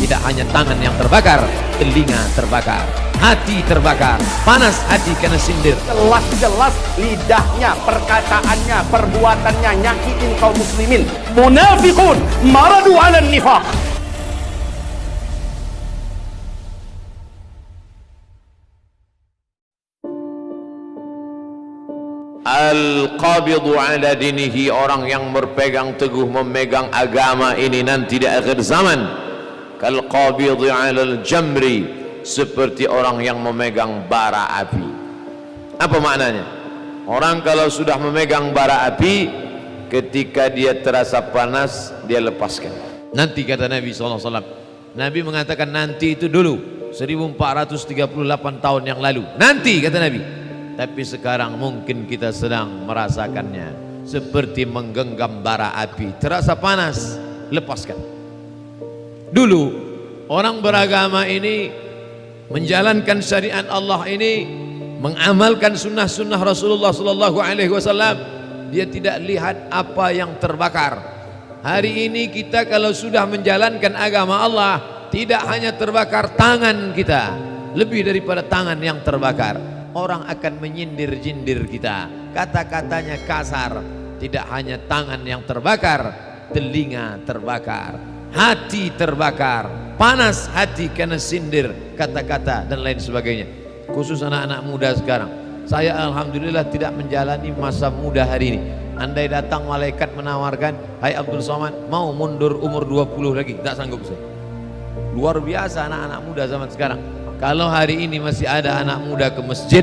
tidak hanya tangan yang terbakar, telinga terbakar, hati terbakar, panas hati kena sindir. Jelas-jelas lidahnya, perkataannya, perbuatannya nyakitin kaum muslimin. Munafiqun maradu 'alan nifaq. Al-qabidu ala dinihi, orang yang berpegang teguh memegang agama ini nanti di akhir zaman. Kal-qabidi ala al-jamri, seperti orang yang memegang bara api. Apa maknanya? Orang kalau sudah memegang bara api, ketika dia terasa panas, dia lepaskan. Nanti kata Nabi SAW, Nabi mengatakan nanti itu dulu 1438 tahun yang lalu. Nanti kata Nabi. Tapi sekarang mungkin kita sedang merasakannya, seperti menggenggam bara api, terasa panas, lepaskan. Dulu orang beragama ini menjalankan syariat Allah ini, mengamalkan sunnah-sunnah Rasulullah SAW, dia tidak lihat apa yang terbakar. Hari ini kita kalau sudah menjalankan agama Allah, tidak hanya terbakar tangan kita, lebih daripada tangan yang terbakar. Orang akan menyindir-jindir kita, kata-katanya kasar. Tidak hanya tangan yang terbakar, telinga terbakar, hati terbakar, panas hati karena sindir, kata-kata dan lain sebagainya. Khusus anak-anak muda sekarang, saya alhamdulillah tidak menjalani masa muda hari ini. Andai datang malaikat menawarkan, hai Abdul Somad, mau mundur umur 20 lagi, tak sanggup saya. Luar biasa anak-anak muda zaman sekarang. Kalau hari ini masih ada anak muda ke masjid,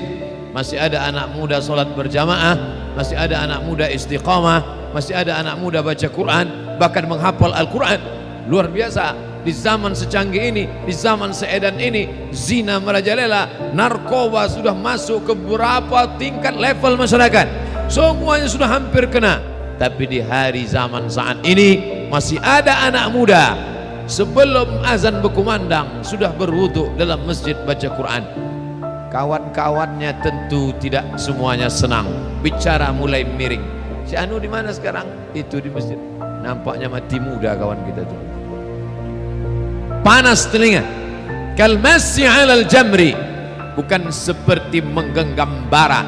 masih ada anak muda sholat berjamaah, masih ada anak muda istiqamah, masih ada anak muda baca Quran, bahkan menghafal Al-Quran, luar biasa. Di zaman secanggih ini, di zaman seedan ini, zina merajalela, narkoba sudah masuk ke beberapa tingkat level masyarakat, semuanya sudah hampir kena. Tapi di hari zaman saat ini masih ada anak muda sebelum azan berkumandang sudah berwudu dalam masjid baca Quran. Kawan-kawannya tentu tidak semuanya senang, bicara mulai miring. Si Anu di mana sekarang? Itu di masjid. Nampaknya mati muda kawan kita tuh. Panas telinga. Kalmasi 'alal jamri, bukan seperti menggenggam bara.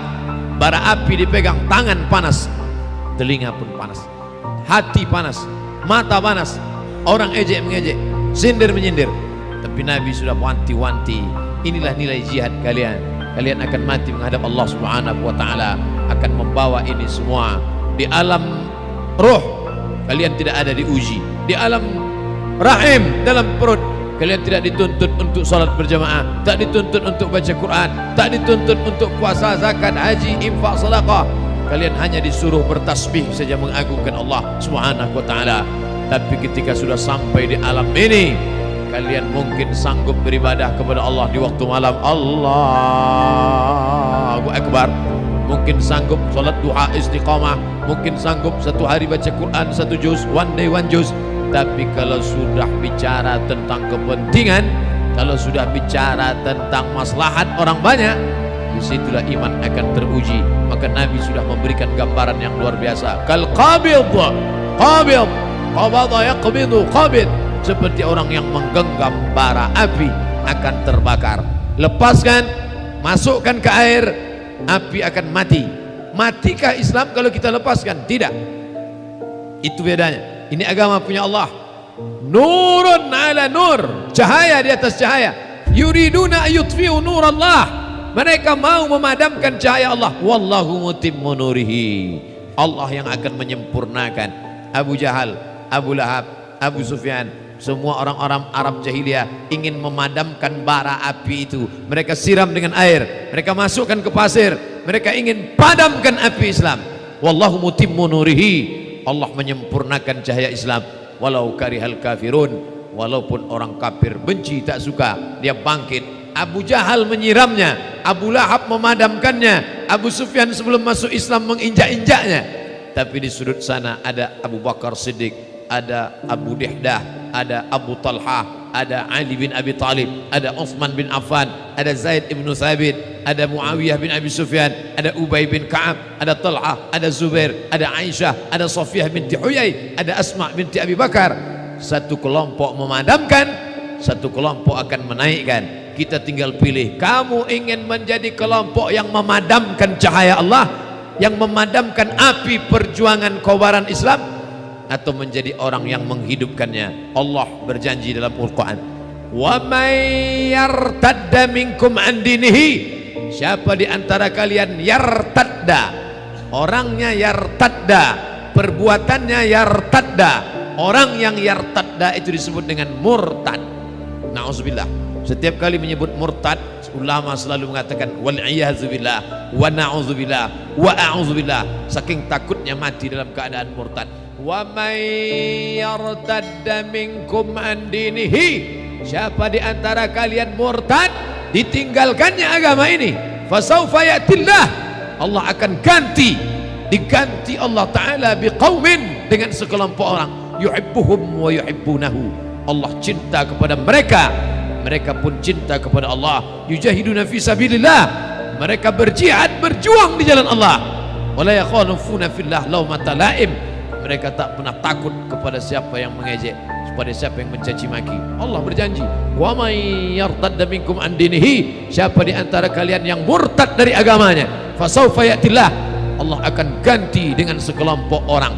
Bara api dipegang, tangan panas, telinga pun panas, hati panas, mata panas. Orang ejek mengejek, sindir menyindir. Tapi Nabi sudah wanti-wanti, inilah nilai jihad kalian. Kalian akan mati menghadap Allah Subhanahu wa ta'ala, akan membawa ini semua. Di alam roh kalian tidak ada diuji, di alam rahim, dalam perut kalian tidak dituntut untuk salat berjamaah, tak dituntut untuk baca Quran, tak dituntut untuk puasa, zakat, haji, infak, sedekah. Kalian hanya disuruh bertasbih saja, mengagungkan Allah Subhanahu wa ta'ala. Tapi ketika sudah sampai di alam ini, kalian mungkin sanggup beribadah kepada Allah di waktu malam, Allahu Akbar. Mungkin sanggup salat duha istiqamah, mungkin sanggup satu hari baca Quran satu juz, one day one juz. Tapi kalau sudah bicara tentang kepentingan, kalau sudah bicara tentang maslahat orang banyak, disitulah iman akan teruji. Maka Nabi sudah memberikan gambaran yang luar biasa. Kal qabid, qabid, qabada yaqbidu qabid, seperti orang yang menggenggam bara api akan terbakar. Lepaskan, masukkan ke air, api akan mati. Matikah Islam kalau kita lepaskan? Tidak. Itu bedanya. Ini agama punya Allah. Nurun ala nur, cahaya di atas cahaya. Yuriduna yutfi'u nur Allah, mereka mau memadamkan cahaya Allah. Wallahu mutimmu nurihi, Allah yang akan menyempurnakan. Abu Jahal, Abu Lahab, Abu Sufyan, semua orang-orang Arab jahiliyah ingin memadamkan bara api itu. Mereka siram dengan air, mereka masukkan ke pasir, mereka ingin padamkan api Islam. Wallahu mutimmu nurihi, Allah menyempurnakan cahaya Islam. Walau karihal kafirun, walaupun orang kafir benci tak suka, dia bangkit. Abu Jahal menyiramnya, Abu Lahab memadamkannya, Abu Sufyan sebelum masuk Islam menginjak-injaknya. Tapi di sudut sana ada Abu Bakar Siddiq, ada Abu Dihdah, ada Abu Talha, ada Ali bin Abi Talib, ada Uthman bin Affan, ada Zaid ibn Thabit, ada Muawiyah bin Abi Sufyan, ada Ubay bin Ka'ab, ada Talha, ada Zubair, ada Aisyah, ada Safiyah binti Huyai, ada Asma binti Abi Bakar. Satu kelompok memadamkan, satu kelompok akan menaikkan. Kita tinggal pilih, kamu ingin menjadi kelompok yang memadamkan cahaya Allah, yang memadamkan api perjuangan kobaran Islam, atau menjadi orang yang menghidupkannya. Allah berjanji dalam Al-Quran, wa may yartadda minkum an dinihi, siapa di antara kalian yartadda, orangnya yartadda, perbuatannya yartadda. Orang yang yartadda itu disebut dengan murtad. Na'udzubillah. Setiap kali menyebut murtad, ulama selalu mengatakan wal iyadzubillah wa na'udzubillah wa a'udzubillah, saking takutnya mati dalam keadaan murtad. Wa may yartadda minkum an dinihi, siapa di antara kalian murtad, ditinggalkannya agama ini, fasaufa ya'tillah, Allah akan diganti Allah Ta'ala biqaumin, dengan sekelompok orang, yuhibbuhum wa yuhibbunahu, Allah cinta kepada mereka, mereka pun cinta kepada Allah. Yujahiduna fi sabilillah, mereka berjihad, berjuang di jalan Allah. Wala yakhafuna fillah laumata laim, mereka tak pernah takut kepada siapa yang mengejek, kepada siapa yang mencaci maki. Allah berjanji, wa may yartadda minkum an dinihi, siapa di antara kalian yang murtad dari agamanya, fasaufa ya'tillah, Allah akan ganti dengan sekelompok orang.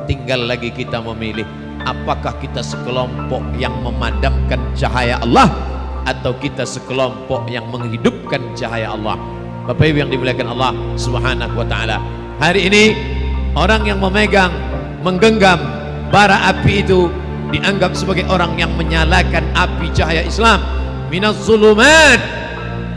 Tinggal lagi kita memilih, apakah kita sekelompok yang memadamkan cahaya Allah, atau kita sekelompok yang menghidupkan cahaya Allah. Bapak Ibu yang dimuliakan Allah Subhanahu wa taala, hari ini orang yang memegang, menggenggam bara api itu dianggap sebagai orang yang menyalakan api cahaya Islam. Minaz zulumat,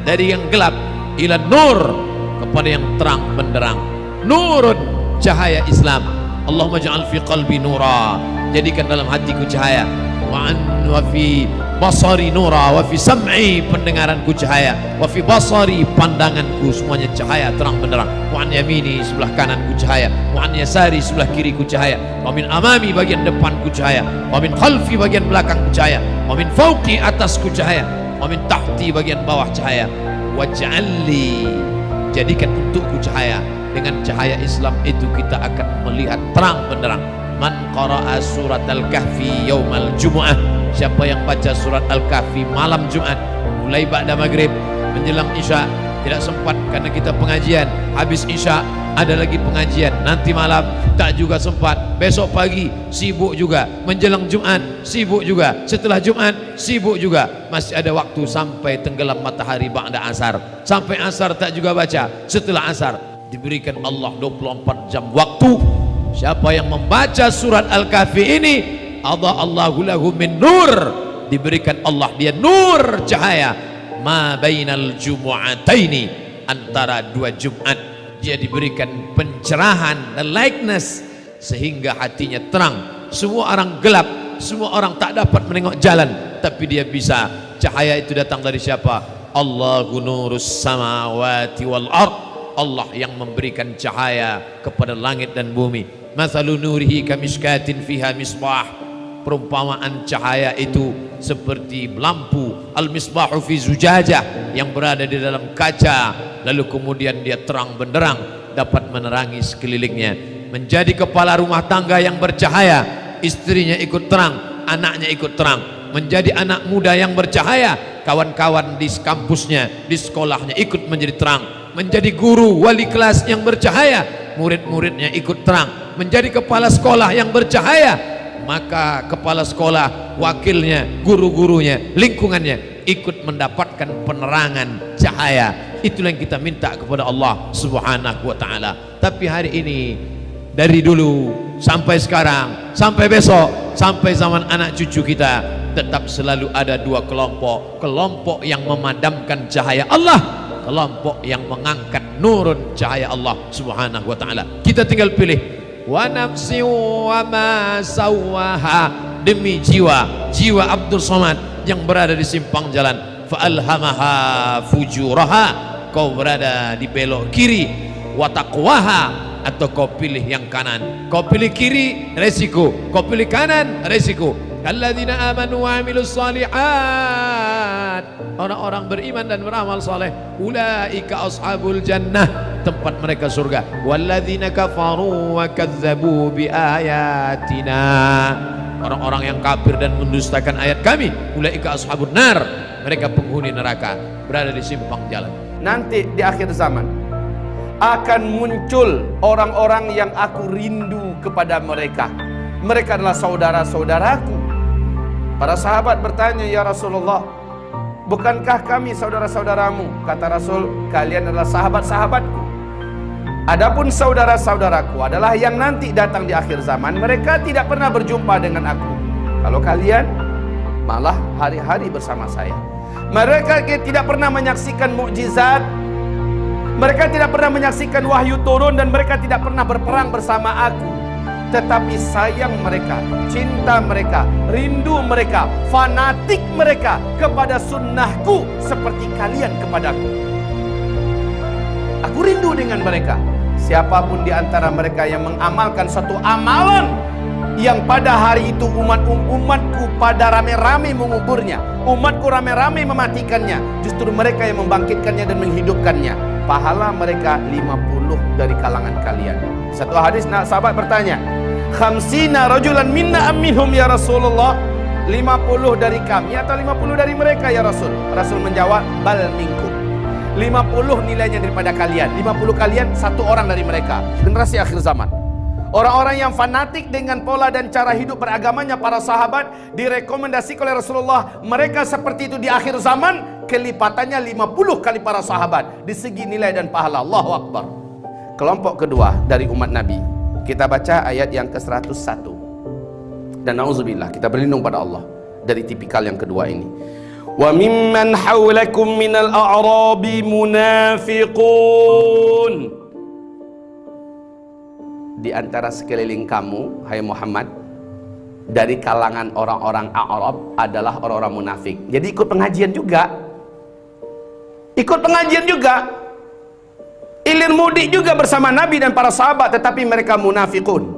dari yang gelap, ila nur, kepada yang terang benderang. Nurun, cahaya Islam. Allahumma ja'al fi qalbi nura, jadikan dalam hatiku cahaya. Wa fi basari nura, wa fi sam'i, pendengaranku cahaya, wa fi basari, pandanganku semuanya cahaya terang benderang. Wa an yamini, sebelah kananku cahaya, wa an yasari, sebelah kiriku cahaya, wa min amami, bagian depanku cahaya, wa min khalfi, bagian belakangku cahaya, wa min fauqi, atasku cahaya, wa min tahti, bagian bawah cahaya. Waj'alli, jadikan untukku cahaya. Dengan cahaya Islam itu kita akan melihat terang benderang. Man qara'a surat Al-Kahfi yaumal Jumu'ah, siapa yang baca surat Al-Kahfi malam Jumat, mulai ba'da maghrib menjelang Isya, tidak sempat karena kita pengajian, habis Isya ada lagi pengajian, nanti malam tak juga sempat, besok pagi sibuk juga, menjelang Jumat sibuk juga, setelah Jumat sibuk juga, masih ada waktu sampai tenggelam matahari ba'da asar, sampai asar tak juga baca, setelah asar diberikan Allah 24 jam waktu. Siapa yang membaca surat Al-Kahfi ini, Allahu lahu min nur, diberikan Allah dia nur, cahaya, ma bainal jumu'ataini, antara dua Jumat, dia diberikan pencerahan dan likeness, sehingga hatinya terang. Semua orang gelap, semua orang tak dapat menengok jalan, tapi dia bisa. Cahaya itu datang dari siapa? Allahu nurus samawati wal ard, Allah yang memberikan cahaya kepada langit dan bumi. Mathalu nurihi kamishkatin fiha misbah, perumpamaan cahaya itu seperti lampu, al-misbahu fi zujajah, yang berada di dalam kaca, lalu kemudian dia terang benderang, dapat menerangi sekelilingnya. Menjadi kepala rumah tangga yang bercahaya, istrinya ikut terang, anaknya ikut terang. Menjadi anak muda yang bercahaya, kawan-kawan di kampusnya, di sekolahnya ikut menjadi terang. Menjadi guru wali kelas yang bercahaya, murid-muridnya ikut terang. Menjadi kepala sekolah yang bercahaya, maka kepala sekolah, wakilnya, guru-gurunya, lingkungannya ikut mendapatkan penerangan cahaya. Itulah yang kita minta kepada Allah Subhanahu wa taala. Tapi hari ini, dari dulu sampai sekarang, sampai besok, sampai zaman anak cucu kita, tetap selalu ada dua kelompok. Kelompok yang memadamkan cahaya Allah, kelompok yang mengangkat nurun cahaya Allah Subhanahu wa taala. Kita tinggal pilih. Wa nafsi wa ma sawaha, demi jiwa Abdul Somad yang berada di simpang jalan. Fa alhamaha fujuraha, kau berada di belok kiri. Wa taqwaha, atau kau pilih yang kanan. Kau pilih kiri, resiko. Kau pilih kanan, resiko. Alladzina amanu wa amilus shalihat, orang-orang beriman dan beramal saleh, ulaika ashabul jannah, tempat mereka surga. Walladzina kafaru wa kazzabu bi ayatina, orang-orang yang kafir dan mendustakan ayat kami, ulaika ashabun nar, mereka penghuni neraka, berada di simpang jalan. Nanti di akhir zaman akan muncul orang-orang yang aku rindu kepada mereka. Mereka adalah saudara-saudaraku. Para sahabat bertanya, ya Rasulullah, bukankah kami saudara-saudaramu? Kata Rasul, kalian adalah sahabat-sahabatku. Adapun saudara-saudaraku adalah yang nanti datang di akhir zaman. Mereka tidak pernah berjumpa dengan aku. Kalau kalian malah hari-hari bersama saya. Mereka tidak pernah menyaksikan mukjizat. Mereka tidak pernah menyaksikan wahyu turun, dan mereka tidak pernah berperang bersama aku. Tetapi sayang mereka, cinta mereka, rindu mereka, fanatik mereka kepada sunnahku seperti kalian kepadaku. Aku rindu dengan mereka. Siapapun di antara mereka yang mengamalkan satu amalan yang pada hari itu umatku pada rame-rame menguburnya, umatku rame-rame mematikannya, justru mereka yang membangkitkannya dan menghidupkannya, pahala mereka 50 dari kalangan kalian. Satu hadis sahabat bertanya, khamsina rajulan minna minhum ya Rasulullah, 50 dari kami atau 50 dari mereka ya Rasul? Rasul menjawab, bal minkum, 50 nilainya daripada kalian, 50 kalian, satu orang dari mereka. Generasi akhir zaman, orang-orang yang fanatik dengan pola dan cara hidup beragamanya para sahabat, direkomendasikan oleh Rasulullah, mereka seperti itu di akhir zaman, kelipatannya 50 kali para sahabat di segi nilai dan pahala. Allahu Akbar. Kelompok kedua dari umat Nabi, kita baca ayat yang ke-101. Dan na'udzubillah, kita berlindung pada Allah dari tipikal yang kedua ini. Wa mimman hawlakum minal a'rabi munafiqun. Di antara sekeliling kamu, hai Muhammad, dari kalangan orang-orang Arab adalah orang-orang munafik. Jadi ikut pengajian juga. Ikut pengajian juga. Ilir mudik juga bersama Nabi dan para sahabat, tetapi mereka munafikun.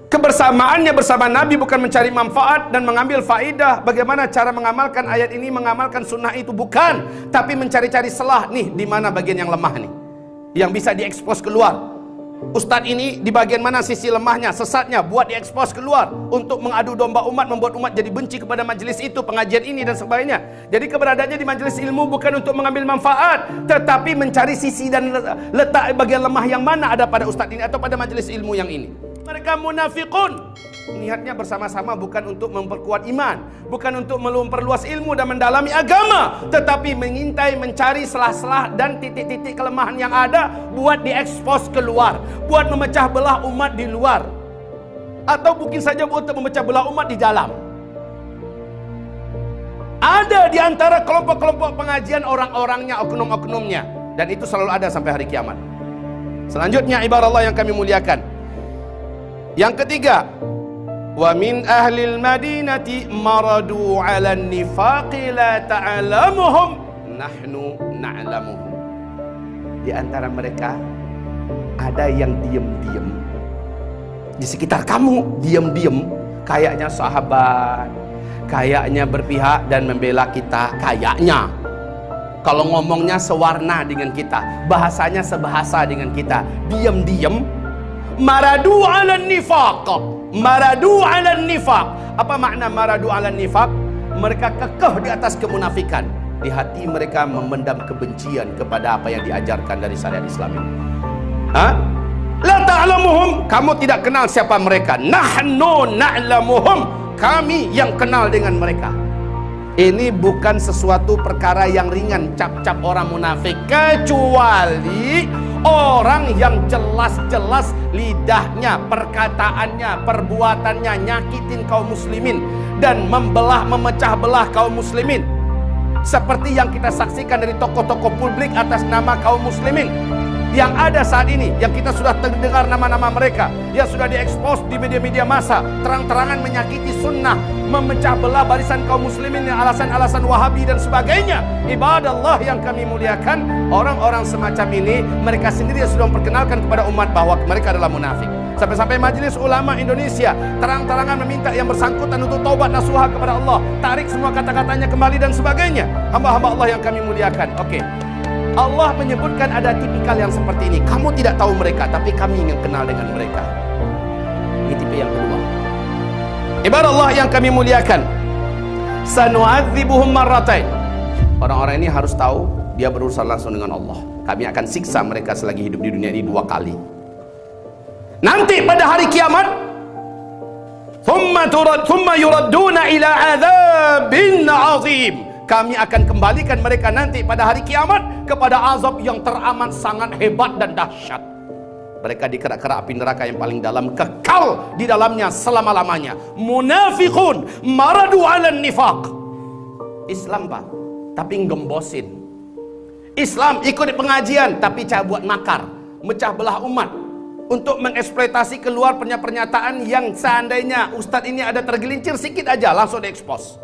Kebersamaannya bersama Nabi bukan mencari manfaat dan mengambil faidah bagaimana cara mengamalkan ayat ini, mengamalkan sunnah itu, bukan, tapi mencari-cari celah nih, di mana bagian yang lemah nih, yang bisa diekspos keluar. Ustadz ini di bagian mana sisi lemahnya, sesatnya, buat diekspos keluar untuk mengadu domba umat, membuat umat jadi benci kepada majelis itu, pengajian ini dan sebagainya. Jadi keberadaannya di majelis ilmu bukan untuk mengambil manfaat, tetapi mencari sisi dan letak bagian lemah yang mana ada pada ustadz ini atau pada majelis ilmu yang ini. Mereka munafikun. Niatnya bersama-sama bukan untuk memperkuat iman, bukan untuk memperluas ilmu dan mendalami agama, tetapi mengintai, mencari selah-selah dan titik-titik kelemahan yang ada buat diekspos keluar, buat memecah belah umat di luar, atau mungkin saja untuk memecah belah umat di dalam. Ada di antara kelompok-kelompok pengajian orang-orangnya, oknum-oknumnya, dan itu selalu ada sampai hari kiamat. Selanjutnya ibarat Allah yang kami muliakan, yang ketiga, wa min ahlil madinati maradu 'alan nifaqi la ta'lamuhum nahnu na'lamuhum. Di antara mereka ada yang diam-diam di sekitar kamu, diam-diam, kayaknya sahabat, kayaknya berpihak dan membela kita, kayaknya kalau ngomongnya sewarna dengan kita, bahasanya sebahasa dengan kita, diam-diam maradu 'alan nifaq. Maradu 'alan nifaq. Apa makna maradu 'alan nifaq? Mereka kekeh di atas kemunafikan. Di hati mereka memendam kebencian kepada apa yang diajarkan dari syariat Islam ini. La ta'lamuhum, kamu tidak kenal siapa mereka. Nahnu na'lamuhum, kami yang kenal dengan mereka. Ini bukan sesuatu perkara yang ringan, cap-cap orang munafik, kecuali orang yang jelas-jelas lidahnya, perkataannya, perbuatannya nyakitin kaum muslimin dan memecah belah kaum muslimin, seperti yang kita saksikan dari tokoh-tokoh publik atas nama kaum muslimin yang ada saat ini, yang kita sudah terdengar nama-nama mereka, yang sudah diekspos di media-media massa, terang-terangan menyakiti sunnah, memecah belah barisan kaum muslimin yang alasan-alasan wahabi dan sebagainya. Ibadah Allah yang kami muliakan, orang-orang semacam ini mereka sendiri sudah memperkenalkan kepada umat bahwa mereka adalah munafik. Sampai-sampai Majelis Ulama Indonesia terang-terangan meminta yang bersangkutan untuk taubat nasuha kepada Allah, tarik semua kata-katanya kembali dan sebagainya. Hamba-hamba Allah yang kami muliakan. Oke, Allah menyebutkan ada tipikal yang seperti ini. Kamu tidak tahu mereka, tapi kami ingin kenal dengan mereka. Ini tipe yang kedua. Ibarat Allah yang kami muliakan, sanu'adzibuhum marratain. Orang-orang ini harus tahu dia berurusan langsung dengan Allah. Kami akan siksa mereka selagi hidup di dunia ini 2 kali. Nanti pada hari kiamat, thumma yuradduna ila adzabin azim. Kami akan kembalikan mereka nanti pada hari kiamat kepada azab yang teramat sangat hebat dan dahsyat. Mereka dikerak-kerak api neraka yang paling dalam, kekal di dalamnya selama-lamanya. Munafiqun maradu 'alan nifaq. Islam Pak, tapi ngembosin. Islam ikut di pengajian tapi buat makar, mecah belah umat, untuk mengeksploitasi keluar pernyataan yang seandainya ustadz ini ada tergelincir sedikit aja langsung diekspos.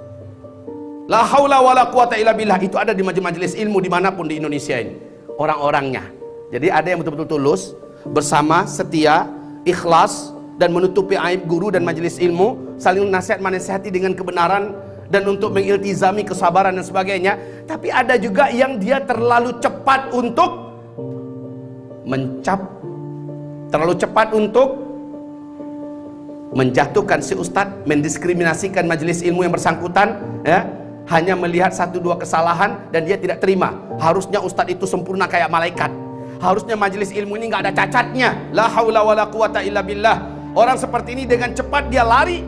La haula wala quwata illa billah. Itu ada di majelis ilmu dimanapun di Indonesia ini, orang-orangnya. Jadi ada yang betul-betul tulus, bersama, setia, ikhlas, dan menutupi aib guru dan majelis ilmu, saling nasihat menasihati dengan kebenaran dan untuk mengiltizami kesabaran dan sebagainya. Tapi ada juga yang dia terlalu cepat untuk terlalu cepat untuk menjatuhkan si ustadz, mendiskriminasikan majelis ilmu yang bersangkutan, ya. Hanya melihat 1-2 kesalahan dan dia tidak terima. Harusnya ustadz itu sempurna kayak malaikat. Harusnya majelis ilmu ini nggak ada cacatnya. La haula wala quwata illa billah. Orang seperti ini dengan cepat dia lari,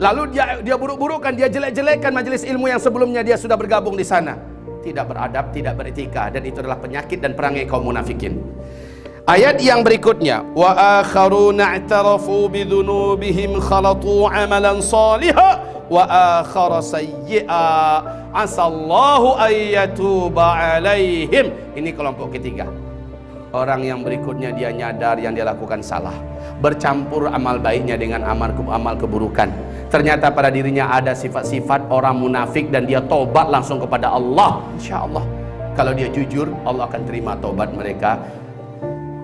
lalu dia buruk-burukan, dia jelek-jelekkan majelis ilmu yang sebelumnya dia sudah bergabung di sana. Tidak beradab, tidak beretika, dan itu adalah penyakit dan perangai kaum munafikin. Ayat yang berikutnya, wa akharuna i'tarafu bidzunubihim khalatu amalan salihah wa akhara sayyi'a asallahu ayyatuba alaihim. Ini kelompok ketiga. Orang yang berikutnya dia nyadar yang dia lakukan salah, bercampur amal baiknya dengan amal keburukan. Ternyata pada dirinya ada sifat-sifat orang munafik dan dia tobat langsung kepada Allah. Insya Allah kalau dia jujur, Allah akan terima tobat mereka.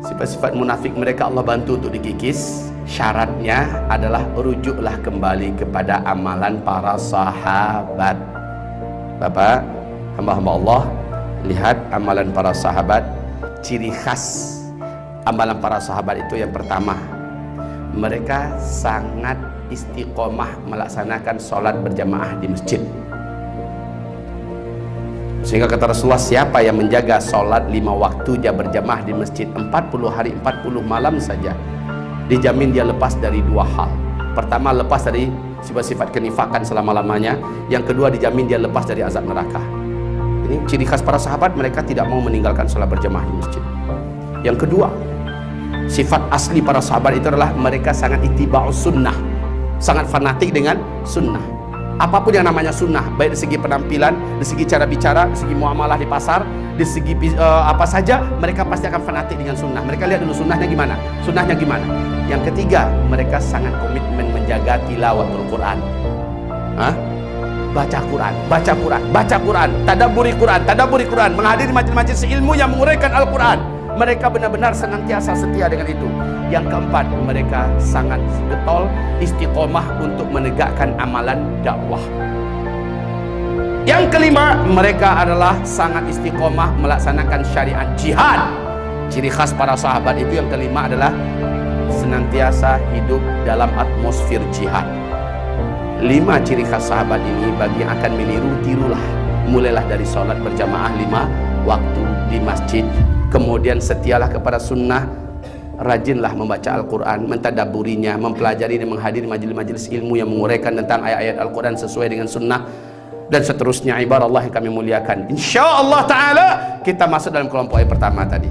Sifat-sifat munafik mereka Allah bantu untuk dikikis. Syaratnya adalah rujuklah kembali kepada amalan para sahabat. Bapak, hamba-hamba Allah, lihat amalan para sahabat. Ciri khas amalan para sahabat itu yang pertama, mereka sangat istiqomah melaksanakan sholat berjamaah di masjid. Sehingga kata Rasulullah, siapa yang menjaga sholat 5 waktu dia berjamaah di masjid 40 hari 40 malam saja, dijamin dia lepas dari 2 hal. Pertama, lepas dari sifat-sifat kenifakan selama-lamanya. Yang kedua, dijamin dia lepas dari azab neraka. Ini ciri khas para sahabat, mereka tidak mau meninggalkan sholat berjamaah di masjid. Yang kedua, sifat asli para sahabat itu adalah mereka sangat ittiba'us sunnah, sangat fanatik dengan sunnah. Apapun yang namanya sunnah, baik dari segi penampilan, dari segi cara bicara, dari segi muamalah di pasar, dari segi apa saja, mereka pasti akan fanatik dengan sunnah. Mereka lihat dulu sunnahnya gimana, sunnahnya gimana. Yang ketiga, mereka sangat komitmen menjaga tilawatul Quran. Baca Quran, baca Quran, baca Quran, tadabburi Quran, menghadiri majelis ilmu yang menguraikan Al-Quran. Mereka benar-benar senantiasa setia dengan itu. Yang keempat, mereka sangat getol istiqomah untuk menegakkan amalan dakwah. Yang kelima, mereka adalah sangat istiqomah melaksanakan syariat jihad. Ciri khas para sahabat itu yang kelima adalah senantiasa hidup dalam atmosfer jihad. 5 ciri khas sahabat ini bagi yang akan meniru, tirulah. Mulailah dari sholat berjamaah 5 waktu di masjid. Kemudian setialah kepada sunnah, rajinlah membaca Al-Quran, mentadaburinya, mempelajari dan menghadiri majelis-majelis ilmu yang menguraikan tentang ayat-ayat Al-Quran sesuai dengan sunnah, dan seterusnya. Ibarat Allah yang kami muliakan, insya Allah ta'ala kita masuk dalam kelompok yang pertama tadi.